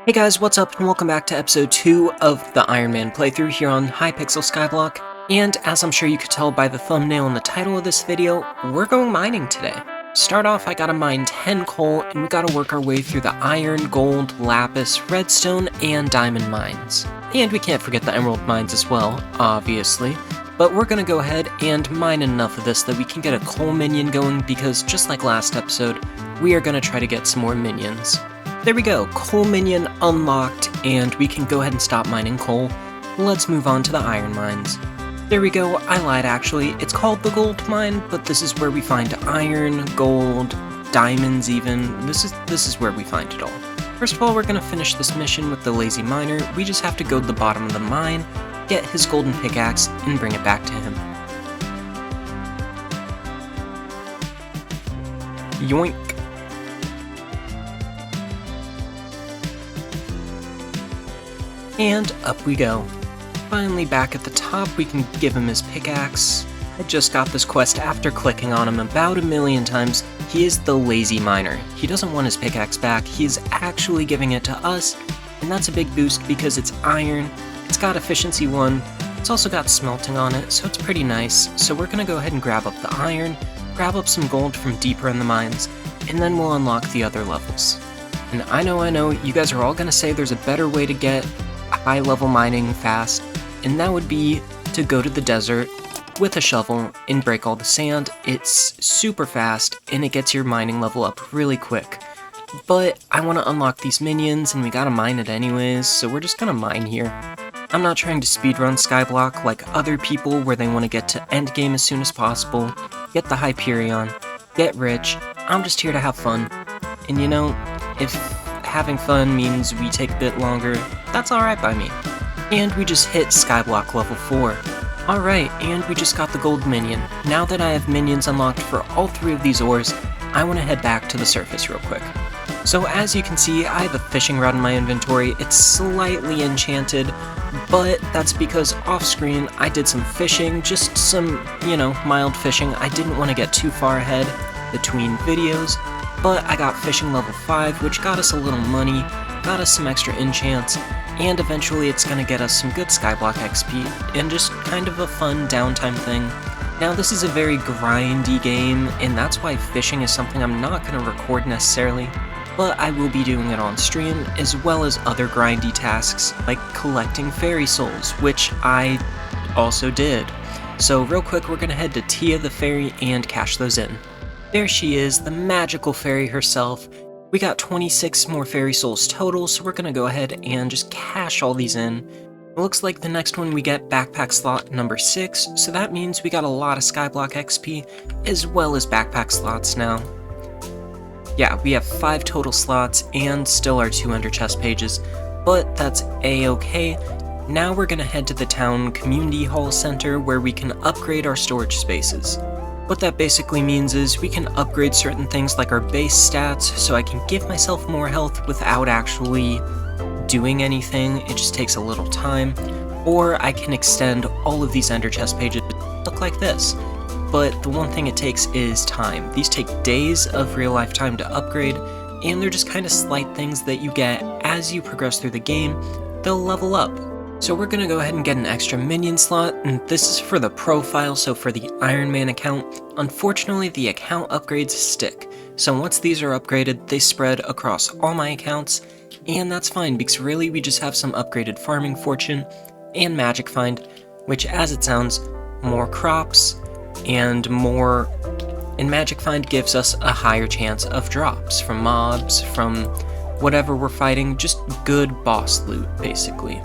Hey guys, what's up and welcome back to episode 2 of the Ironman playthrough here on Hypixel Skyblock. And as I'm sure you could tell by the thumbnail and the title of this video, we're going mining today. Start off, I gotta mine 10 coal and we gotta work our way through the iron, gold, lapis, redstone, and diamond mines. And we can't forget the emerald mines as well, obviously. But we're gonna go ahead and mine enough of this that we can get a coal minion going because just like last episode, we are gonna try to get some more minions. There we go, coal minion unlocked, and we can go ahead and stop mining coal. Let's move on to the iron mines. There we go, I lied actually, it's called the gold mine, but this is where we find iron, gold, diamonds even, this is where we find it all. First of all, we're gonna finish this mission with the lazy miner. We just have to go to the bottom of the mine, get his golden pickaxe, and bring it back to him. Yoink. And up we go. Finally back at the top, we can give him his pickaxe. I just got this quest after clicking on him about 1,000,000 times. He is the lazy miner. He doesn't want his pickaxe back, he's actually giving it to us, and that's a big boost because it's iron, it's got efficiency 1, it's also got smelting on it, so it's pretty nice. So we're gonna go ahead and grab up the iron, grab up some gold from deeper in the mines, and then we'll unlock the other levels. And I know, you guys are all gonna say there's a better way to get high-level mining fast, and that would be to go to the desert with a shovel and break all the sand. It's super fast, and it gets your mining level up really quick. But I want to unlock these minions, and we gotta mine it anyways, so we're just gonna mine here. I'm not trying to speedrun Skyblock like other people where they want to get to endgame as soon as possible, get the Hyperion, get rich. I'm just here to have fun. And you know, if having fun means we take a bit longer, that's alright by me. And we just hit Skyblock level 4. Alright, and we just got the gold minion. Now that I have minions unlocked for all 3 of these ores, I want to head back to the surface real quick. So as you can see, I have a fishing rod in my inventory. It's slightly enchanted, but that's because off screen I did some fishing, just some, mild fishing. I didn't want to get too far ahead between videos. But I got fishing level 5, which got us a little money, got us some extra enchants, and eventually it's gonna get us some good Skyblock XP, and just kind of a fun downtime thing. Now this is a very grindy game, and that's why fishing is something I'm not gonna record necessarily, but I will be doing it on stream, as well as other grindy tasks, like collecting fairy souls, which I also did. So real quick, we're gonna head to Tia the fairy and cash those in. There she is, the magical fairy herself. We got 26 more fairy souls total, so we're gonna go ahead and just cash all these in. It looks like the next one we get backpack slot number 6, so that means we got a lot of Skyblock XP, as well as backpack slots now. Yeah, we have 5 total slots, and still our 200 chest pages, but that's a-okay. Now we're gonna head to the town community hall center where we can upgrade our storage spaces. What that basically means is we can upgrade certain things like our base stats, so I can give myself more health without actually doing anything, it just takes a little time, or I can extend all of these ender chest pages to look like this. But the one thing it takes is time. These take days of real life time to upgrade, and they're just kind of slight things that you get as you progress through the game. They'll level up. So we're gonna go ahead and get an extra minion slot, and this is for the profile, so for the Ironman account. Unfortunately, the account upgrades stick, so once these are upgraded, they spread across all my accounts, and that's fine, because really we just have some upgraded farming fortune, and magic find, which as it sounds, more crops, and magic find gives us a higher chance of drops from mobs, from whatever we're fighting, just good boss loot, basically.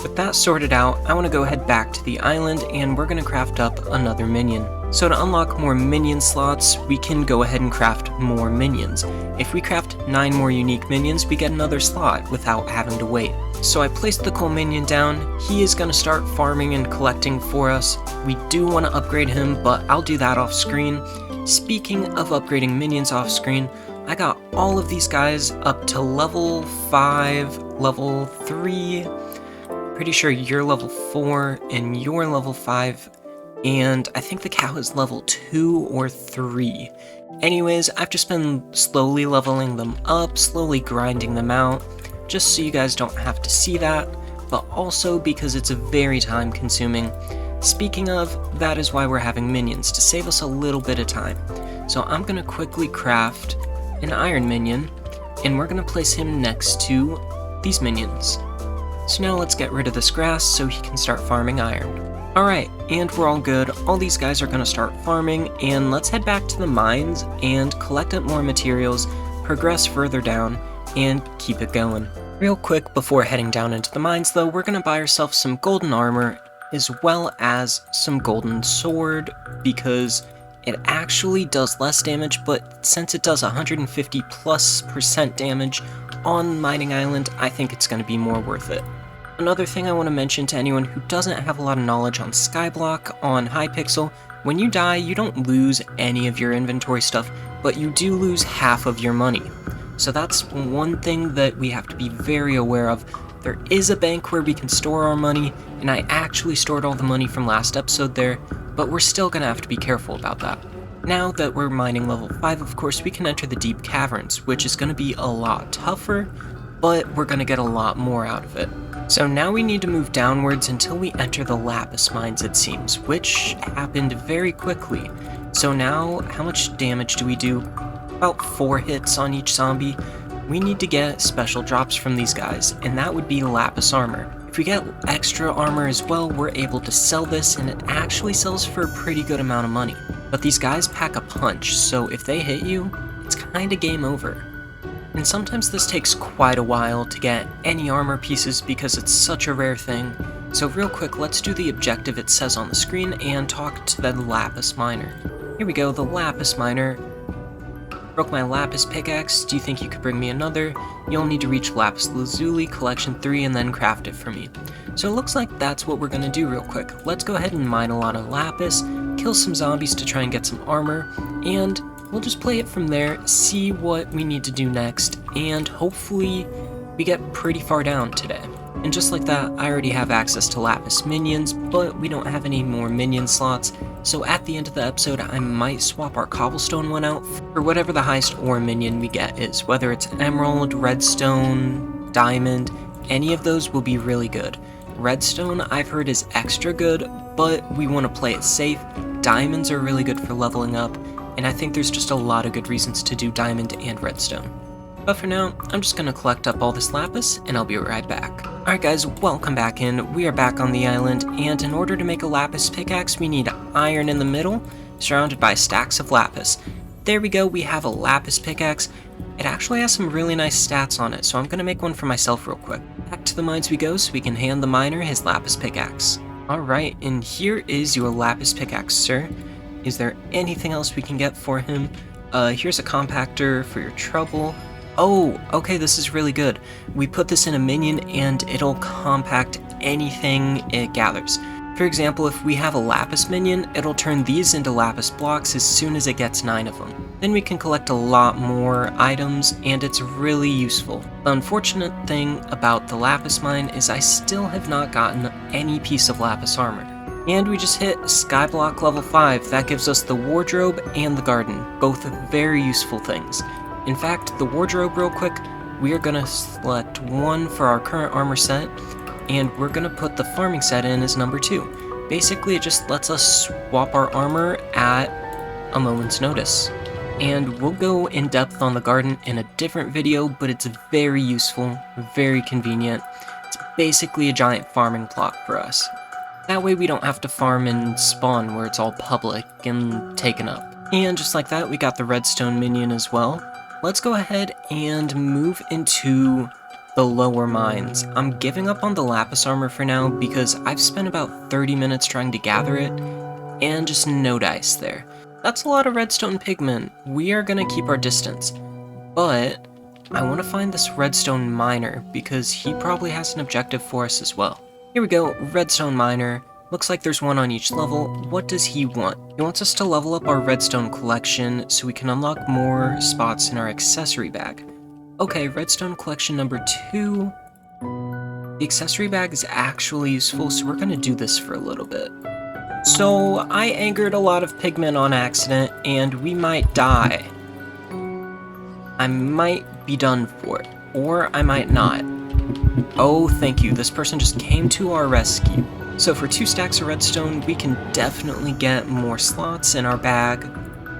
With that sorted out, I want to go ahead back to the island and we're going to craft up another minion. So to unlock more minion slots, we can go ahead and craft more minions. If we craft 9 more unique minions, we get another slot without having to wait. So I placed the coal minion down, he is going to start farming and collecting for us. We do want to upgrade him, but I'll do that off screen. Speaking of upgrading minions off screen, I got all of these guys up to level 5, level 3, pretty sure you're level 4 and you're level 5, and I think the cow is level 2 or 3. Anyways, I've just been slowly leveling them up, slowly grinding them out. just so you guys don't have to see that, but also because it's very time consuming. Speaking of, that is why we're having minions, to save us a little bit of time. So I'm going to quickly craft an iron minion, and we're going to place him next to these minions. So now let's get rid of this grass so he can start farming iron. Alright, and we're all good. All these guys are going to start farming, and let's head back to the mines and collect up more materials, progress further down, and keep it going. Real quick before heading down into the mines though, we're going to buy ourselves some golden armor as well as some golden sword, because it actually does less damage, but since it does 150+% damage on Mining Island, I think it's going to be more worth it. Another thing I want to mention to anyone who doesn't have a lot of knowledge on Skyblock on Hypixel, when you die, you don't lose any of your inventory stuff, but you do lose half of your money. So that's one thing that we have to be very aware of. There is a bank where we can store our money, and I actually stored all the money from last episode there, but we're still going to have to be careful about that. Now that we're mining level 5, of course, we can enter the deep caverns, which is going to be a lot tougher, but we're going to get a lot more out of it. So now we need to move downwards until we enter the lapis mines, it seems, which happened very quickly. So now, how much damage do we do? About 4 hits on each zombie. We need to get special drops from these guys, and that would be lapis armor. If we get extra armor as well, we're able to sell this, and it actually sells for a pretty good amount of money. But these guys pack a punch, so if they hit you, it's kinda game over. And sometimes this takes quite a while to get any armor pieces because it's such a rare thing. So real quick, let's do the objective it says on the screen and talk to the lapis miner. Here we go, the lapis miner. Broke my lapis pickaxe. Do you think you could bring me another? You'll need to reach lapis lazuli collection 3 and then craft it for me. So it looks like that's what we're gonna do real quick. Let's go ahead and mine a lot of lapis, kill some zombies to try and get some armor, and we'll just play it from there, see what we need to do next, and hopefully we get pretty far down today. And just like that, I already have access to lapis minions, but we don't have any more minion slots, so at the end of the episode I might swap our cobblestone one out for whatever the highest ore minion we get is, whether it's emerald, redstone, diamond, any of those will be really good. Redstone I've heard is extra good, but we want to play it safe. Diamonds are really good for leveling up, and I think there's just a lot of good reasons to do diamond and redstone. But for now, I'm just going to collect up all this lapis, and I'll be right back. Alright guys, welcome back in. We are back on the island, and in order to make a lapis pickaxe, we need iron in the middle, surrounded by stacks of lapis. There we go, we have a lapis pickaxe. It actually has some really nice stats on it, so I'm going to make one for myself real quick. Back to the mines we go, so we can hand the miner his lapis pickaxe. Alright, and here is your lapis pickaxe, sir. Is there anything else we can get for him? Here's a compactor for your trouble. Oh, okay, this is really good. We put this in a minion and it'll compact anything it gathers. For example, if we have a lapis minion, it'll turn these into lapis blocks as soon as it gets 9 of them. Then we can collect a lot more items, and it's really useful. The unfortunate thing about the lapis mine is I still have not gotten any piece of lapis armor. And we just hit Skyblock level 5. That gives us the wardrobe and the garden, both very useful things. In fact, the wardrobe real quick, we are going to select one for our current armor set, and we're going to put the farming set in as number 2. Basically, it just lets us swap our armor at a moment's notice. And we'll go in depth on the garden in a different video, but it's very useful, very convenient. It's basically a giant farming plot for us. That way we don't have to farm in spawn where it's all public and taken up. And just like that, we got the redstone minion as well. Let's go ahead and move into the lower mines. I'm giving up on the lapis armor for now because I've spent about 30 minutes trying to gather it, and just no dice there. That's a lot of redstone pigment. We are gonna keep our distance, but I want to find this redstone miner because he probably has an objective for us as well. Here we go, redstone miner. Looks like there's one on each level. What does he want? He wants us to level up our redstone collection so we can unlock more spots in our accessory bag. Okay, redstone collection number 2. The accessory bag is actually useful, so we're gonna do this for a little bit. So I angered a lot of pigment on accident, and we might die. I might be done for it, or I might not. Oh, thank you, this person just came to our rescue. So for 2 stacks of redstone, we can definitely get more slots in our bag.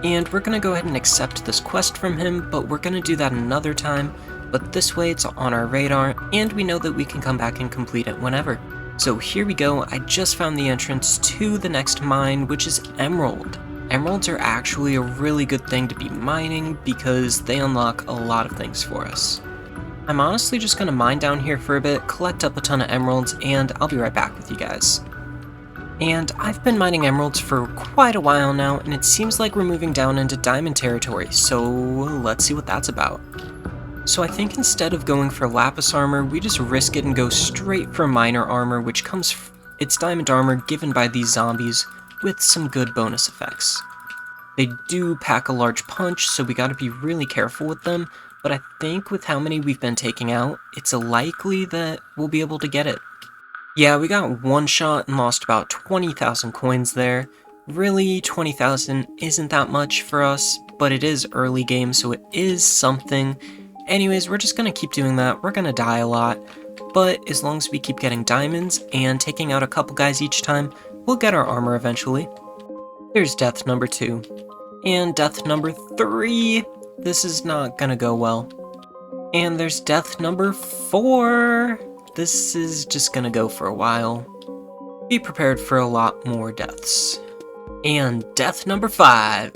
And we're gonna go ahead and accept this quest from him, but we're gonna do that another time. But this way it's on our radar, and we know that we can come back and complete it whenever. So here we go, I just found the entrance to the next mine, which is Emerald. Emeralds are actually a really good thing to be mining because they unlock a lot of things for us. I'm honestly just gonna mine down here for a bit, collect up a ton of emeralds, and I'll be right back with you guys. And I've been mining emeralds for quite a while now, and it seems like we're moving down into diamond territory, so let's see what that's about. So I think instead of going for lapis armor, we just risk it and go straight for miner armor, which it's diamond armor given by these zombies with some good bonus effects. They do pack a large punch, so we gotta be really careful with them, but I think with how many we've been taking out, it's likely that we'll be able to get it. Yeah, we got one shot and lost about 20,000 coins there. Really, 20,000 isn't that much for us, but it is early game, so it is something. Anyways, we're just gonna keep doing that. We're gonna die a lot, but as long as we keep getting diamonds and taking out a couple guys each time, we'll get our armor eventually. There's death number 2. And death number 3. This is not gonna go well. And there's death number 4. This is just gonna go for a while. Be prepared for a lot more deaths. And death number 5.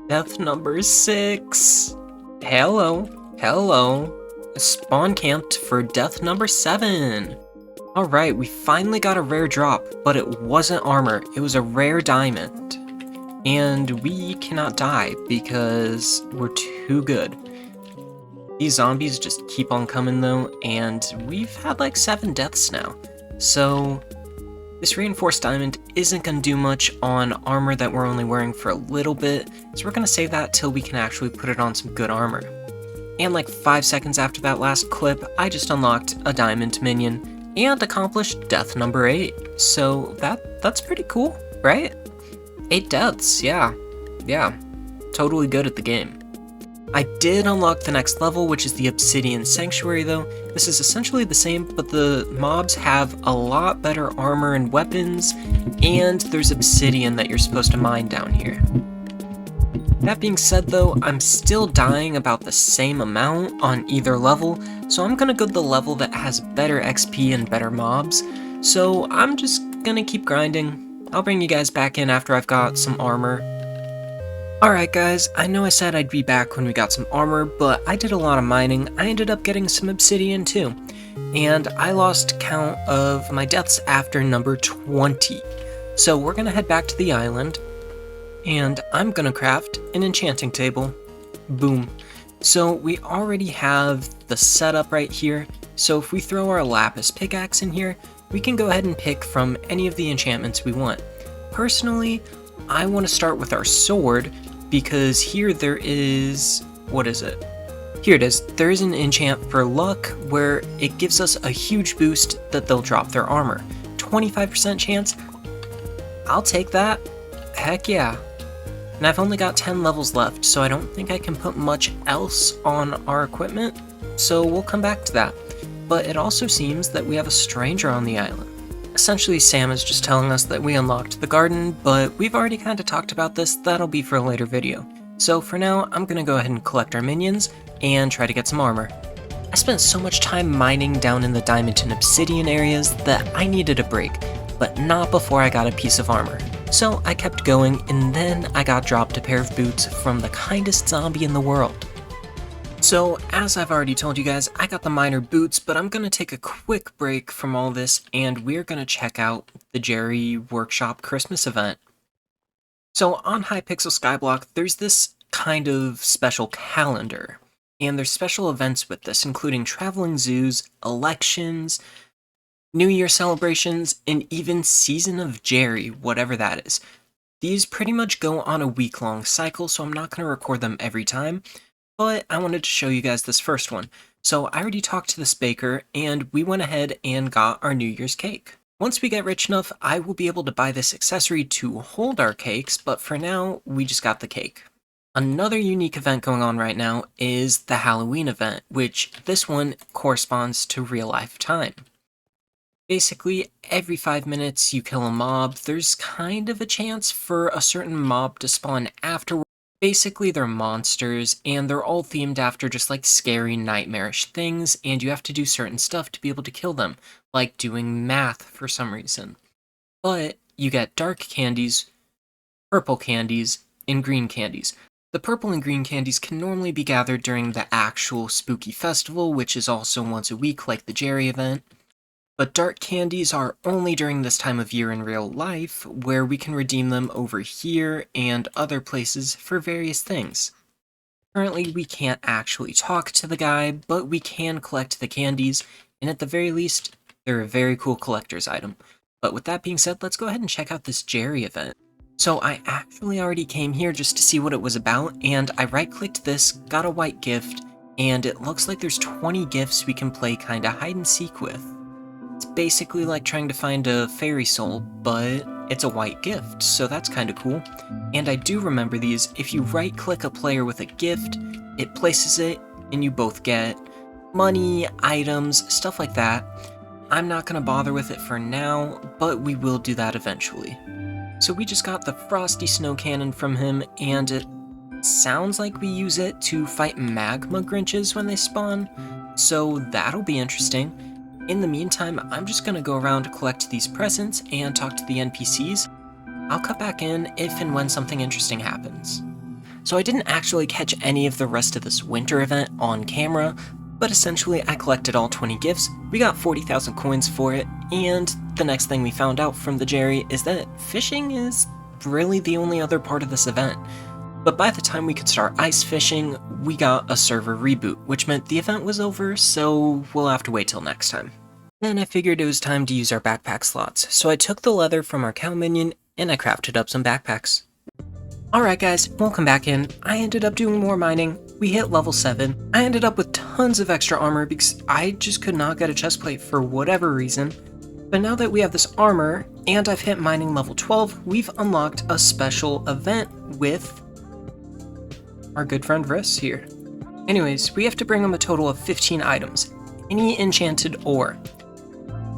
Death number 6. Hello. Spawn camped for death number 7. Alright, we finally got a rare drop, but it wasn't armor, it was a rare diamond. And we cannot die because we're too good. These zombies just keep on coming though, and we've had like 7 deaths now. So this reinforced diamond isn't going to do much on armor that we're only wearing for a little bit, so we're going to save that till we can actually put it on some good armor. And like 5 seconds after that last clip, I just unlocked a diamond minion and accomplished death number 8. So that's pretty cool, right? 8 deaths, yeah, totally good at the game. I did unlock the next level, which is the Obsidian Sanctuary though. This is essentially the same, but the mobs have a lot better armor and weapons, and there's obsidian that you're supposed to mine down here. That being said though, I'm still dying about the same amount on either level, so I'm gonna go to the level that has better XP and better mobs, so I'm just gonna keep grinding. I'll bring you guys back in after I've got some armor. Alright guys, I know I said I'd be back when we got some armor, but I did a lot of mining. I ended up getting some obsidian too, and I lost count of my deaths after number 20. So we're gonna head back to the island, and I'm gonna craft an enchanting table. Boom. So we already have the setup right here, so if we throw our lapis pickaxe in here, we can go ahead and pick from any of the enchantments we want. Personally, I want to start with our sword, because here there is... what is it? Here it is. There is an enchant for luck where it gives us a huge boost that they'll drop their armor. 25% chance? I'll take that. Heck yeah. And I've only got 10 levels left, so I don't think I can put much else on our equipment, so we'll come back to that. But it also seems that we have a stranger on the island. Essentially, Sam is just telling us that we unlocked the garden, but we've already kind of talked about this. That'll be for a later video. So for now, I'm gonna go ahead and collect our minions and try to get some armor. I spent so much time mining down in the diamond and obsidian areas that I needed a break, but not before I got a piece of armor. So I kept going, and then I got dropped a pair of boots from the kindest zombie in the world. So, as I've already told you guys, I got the miner boots, but I'm gonna take a quick break from all this, and we're gonna check out the Jerry Workshop Christmas event. So, on Hypixel Skyblock, there's this kind of special calendar, and there's special events with this, including traveling zoos, elections, New Year celebrations, and even Season of Jerry, whatever that is. These pretty much go on a week-long cycle, so I'm not gonna record them every time. But I wanted to show you guys this first one. So I already talked to this baker, and we went ahead and got our New Year's cake. Once we get rich enough, I will be able to buy this accessory to hold our cakes, but for now, we just got the cake. Another unique event going on right now is the Halloween event, which this one corresponds to real life time. Basically, every 5 minutes you kill a mob, there's kind of a chance for a certain mob to spawn afterward. Basically, they're monsters, and they're all themed after just like scary, nightmarish things, and you have to do certain stuff to be able to kill them, like doing math for some reason. But you get dark candies, purple candies, and green candies. The purple and green candies can normally be gathered during the actual spooky festival, which is also once a week like the Jerry event. But dark candies are only during this time of year in real life, where we can redeem them over here and other places for various things. Currently, we can't actually talk to the guy, but we can collect the candies, and at the very least, they're a very cool collector's item. But with that being said, let's go ahead and check out this Jerry event. So I actually already came here just to see what it was about, and I right-clicked this, got a white gift, and it looks like there's 20 gifts we can play kinda hide-and-seek with. It's basically like trying to find a fairy soul, but it's a white gift, so that's kinda cool. And I do remember these, if you right-click a player with a gift, it places it, and you both get money, items, stuff like that. I'm not gonna bother with it for now, but we will do that eventually. So we just got the Frosty Snow Cannon from him, and it sounds like we use it to fight magma Grinches when they spawn, so that'll be interesting. In the meantime, I'm just gonna go around, collect these presents, and talk to the NPCs. I'll cut back in if and when something interesting happens. So I didn't actually catch any of the rest of this winter event on camera, but essentially I collected all 20 gifts, we got 40,000 coins for it, and the next thing we found out from the Jerry is that fishing is really the only other part of this event. But by the time we could start ice fishing, we got a server reboot, which meant the event was over, so we'll have to wait till next time. Then I figured it was time to use our backpack slots, so I took the leather from our cow minion, and I crafted up some backpacks. Alright guys, welcome back in. I ended up doing more mining, we hit level 7. I ended up with tons of extra armor because I just could not get a chestplate for whatever reason. But now that we have this armor, and I've hit mining level 12, we've unlocked a special event with our good friend Vriss here. Anyways, we have to bring him a total of 15 items. Any enchanted ore.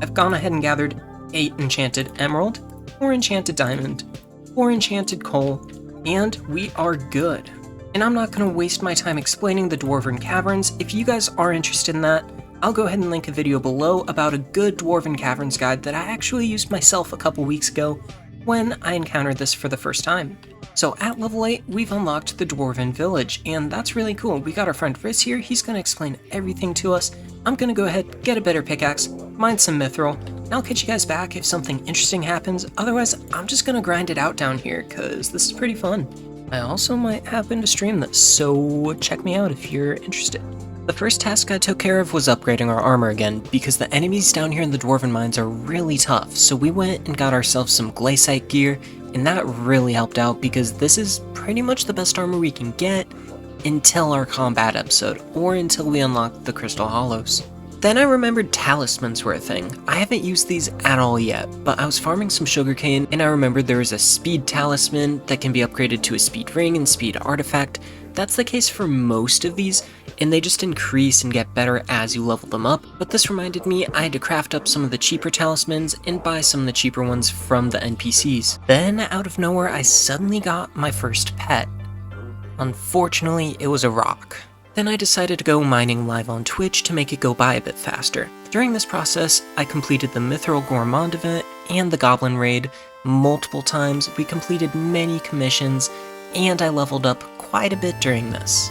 I've gone ahead and gathered 8 enchanted emerald, 4 enchanted diamond, 4 enchanted coal, and we are good. And I'm not going to waste my time explaining the Dwarven Caverns. If you guys are interested in that, I'll go ahead and link a video below about a good Dwarven Caverns guide that I actually used myself a couple weeks ago when I encountered this for the first time. So at level 8, we've unlocked the Dwarven Village, and that's really cool. We got our friend Vriss here, he's going to explain everything to us. I'm going to go ahead, get a better pickaxe, mine some mithril, and I'll catch you guys back if something interesting happens. Otherwise, I'm just going to grind it out down here, because this is pretty fun. I also might happen to stream this, so check me out if you're interested. The first task I took care of was upgrading our armor again, because the enemies down here in the Dwarven Mines are really tough, so we went and got ourselves some glaciite gear, and that really helped out because this is pretty much the best armor we can get until our combat episode, or until we unlock the Crystal Hollows. Then I remembered talismans were a thing. I haven't used these at all yet, but I was farming some sugarcane and I remembered there was a speed talisman that can be upgraded to a speed ring and speed artifact. That's the case for most of these, and they just increase and get better as you level them up, but this reminded me I had to craft up some of the cheaper talismans and buy some of the cheaper ones from the NPCs. Then, out of nowhere, I suddenly got my first pet. Unfortunately, it was a rock. Then I decided to go mining live on Twitch to make it go by a bit faster. During this process, I completed the Mithril Gourmand event and the Goblin Raid multiple times, we completed many commissions, and I leveled up quite a bit during this.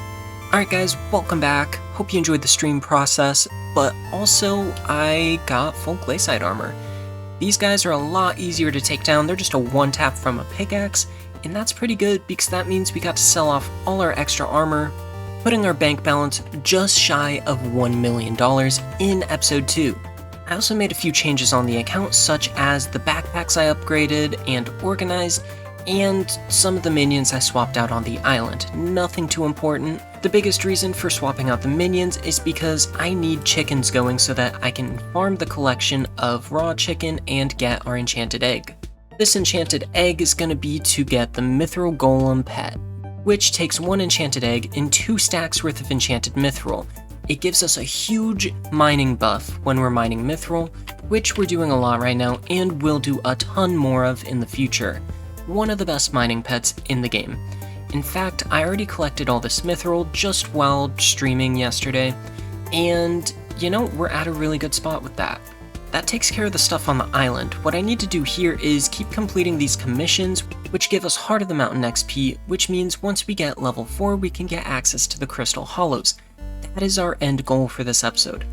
Alright guys, welcome back. Hope you enjoyed the stream process, but also I got full glaciite armor. These guys are a lot easier to take down, they're just a one tap from a pickaxe, and that's pretty good because that means we got to sell off all our extra armor, putting our bank balance just shy of $1 million in episode 2. I also made a few changes on the account, such as the backpacks I upgraded and organized, and some of the minions I swapped out on the island. Nothing too important. The biggest reason for swapping out the minions is because I need chickens going so that I can farm the collection of raw chicken and get our enchanted egg. This enchanted egg is going to be to get the Mithril Golem pet. which takes 1 enchanted egg and 2 stacks worth of enchanted mithril. It gives us a huge mining buff when we're mining mithril, which we're doing a lot right now and will do a ton more of in the future. One of the best mining pets in the game. In fact, I already collected all this mithril just while streaming yesterday, and you know, we're at a really good spot with that. That takes care of the stuff on the island. What I need to do here is keep completing these commissions, which give us Heart of the Mountain XP, which means once we get level 4, we can get access to the Crystal Hollows. That is our end goal for this episode.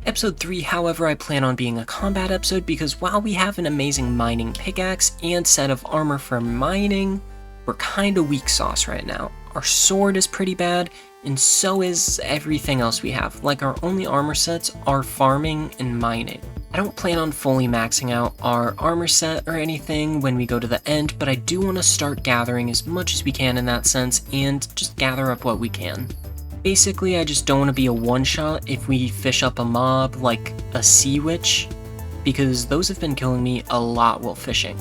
Episode 3, however, I plan on being a combat episode because while we have an amazing mining pickaxe and set of armor for mining, we're kinda weak sauce right now. Our sword is pretty bad, and so is everything else we have. Like, our only armor sets are farming and mining. I don't plan on fully maxing out our armor set or anything when we go to the end, but I do want to start gathering as much as we can in that sense and just gather up what we can. Basically, I just don't want to be a one-shot if we fish up a mob like a sea witch, because those have been killing me a lot while fishing.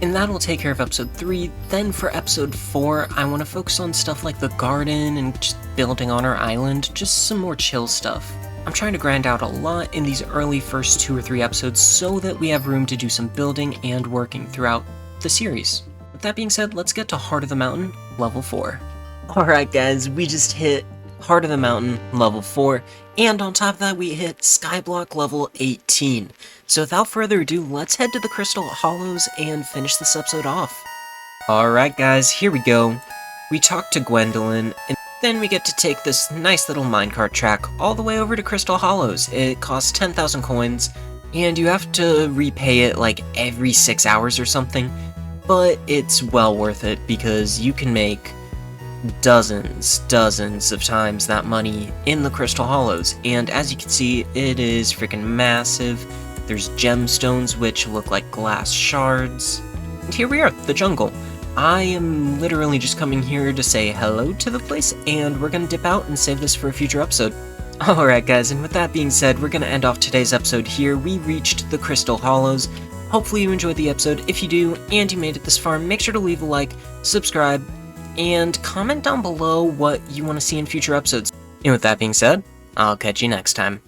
And that'll take care of episode 3. Then for episode 4, I want to focus on stuff like the garden and just building on our island, just some more chill stuff. I'm trying to grind out a lot in these early first 2 or 3 episodes so that we have room to do some building and working throughout the series. With that being said, let's get to Heart of the Mountain, level 4. Alright guys, we just hit Heart of the Mountain, level 4, and on top of that we hit Skyblock level 18. So without further ado, let's head to the Crystal Hollows and finish this episode off. Alright guys, here we go. We talked to Gwendolyn, and then we get to take this nice little minecart track all the way over to Crystal Hollows. It costs 10,000 coins, and you have to repay it like every 6 hours or something, but it's well worth it because you can make dozens of times that money in the Crystal Hollows, and as you can see, it is freaking massive. There's gemstones which look like glass shards, and here we are, the jungle. I am literally just coming here to say hello to the place, and we're gonna dip out and save this for a future episode. Alright guys, and with that being said, we're gonna end off today's episode here. We reached the Crystal Hollows. Hopefully you enjoyed the episode. If you do, and you made it this far, make sure to leave a like, subscribe, and comment down below what you want to see in future episodes. And with that being said, I'll catch you next time.